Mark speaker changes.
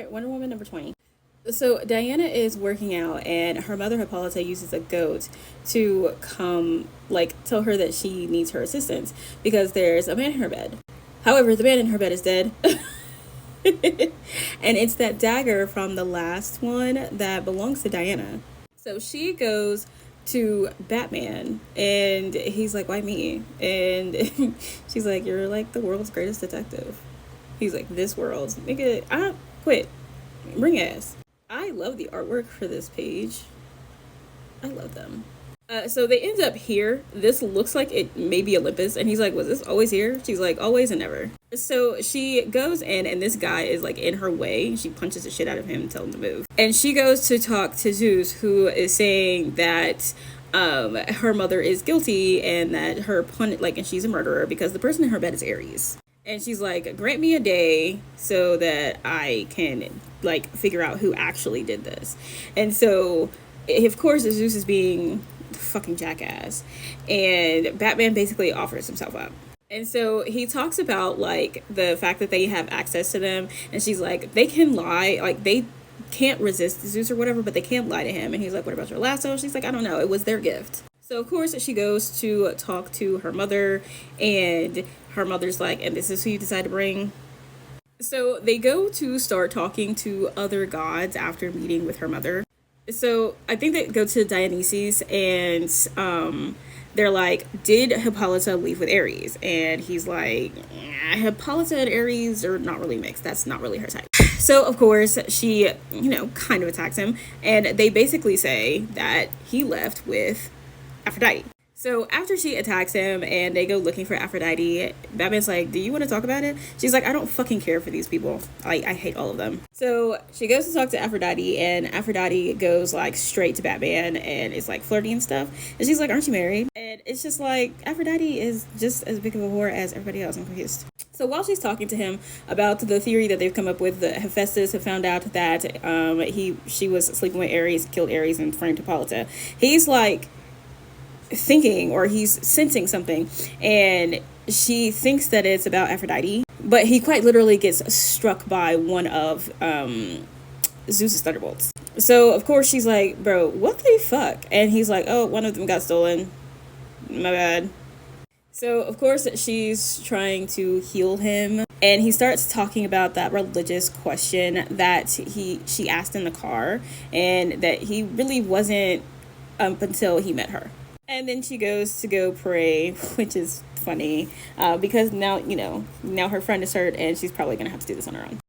Speaker 1: right, Wonder Woman number 20. So Diana is working out, and her mother Hippolyta uses a goat to come, like, tell her that she needs her assistance because there's a man in her bed. However, the man in her bed is dead. And it's that dagger from the last one that belongs to Diana. So she goes to Batman, and he's like, why me? And she's like, you're like the world's greatest detective. He's like, this world's, nigga, I quit. Bring ass. I love the artwork for this page. I love them. So they end up here. This looks like it may be Olympus. And he's like, was this always here? She's like, always and never. So she goes in, and this guy is like in her way. She punches the shit out of him, telling him to move. And she goes to talk to Zeus, who is saying that her mother is guilty and that and she's a murderer because the person in her bed is Ares. And she's like, grant me a day so that I can, like, figure out who actually did this. And so, of course, Zeus is being fucking jackass. And Batman basically offers himself up. And so he talks about, like, the fact that they have access to them. And she's like, they can lie. Like, they can't resist Zeus or whatever, but they can't lie to him. And he's like, what about your lasso? She's like, I don't know. It was their gift. So, of course, she goes to talk to her mother, and her mother's like, and this is who you decide to bring. So they go to start talking to other gods after meeting with her mother. So I think they go to Dionysus, and they're like, did Hippolyta leave with Ares? And he's like, Hippolyta and Ares are not really mixed. That's not really her type. So, of course, she, kind of attacks him. And they basically say that he left with Aphrodite. So after she attacks him and they go looking for Aphrodite, Batman's like, do you want to talk about it? She's like, I don't fucking care for these people. I hate all of them. So she goes to talk to Aphrodite, and Aphrodite goes like straight to Batman and is like flirty and stuff. And she's like, aren't you married? And it's just like, Aphrodite is just as big of a whore as everybody else. I'm confused. So while she's talking to him about the theory that they've come up with, that Hephaestus have found out that she was sleeping with Ares, killed Ares, and framed Hippolyta, he's like thinking, or he's sensing something, and she thinks that it's about Aphrodite, but he quite literally gets struck by one of Zeus's thunderbolts. So of course she's like, bro, what the fuck? And he's like, oh, one of them got stolen, my bad. So of course she's trying to heal him, and he starts talking about that religious question that she asked in the car, and that he really wasn't up until he met her. And then she goes to go pray, which is funny, because now her friend is hurt, and she's probably going to have to do this on her own.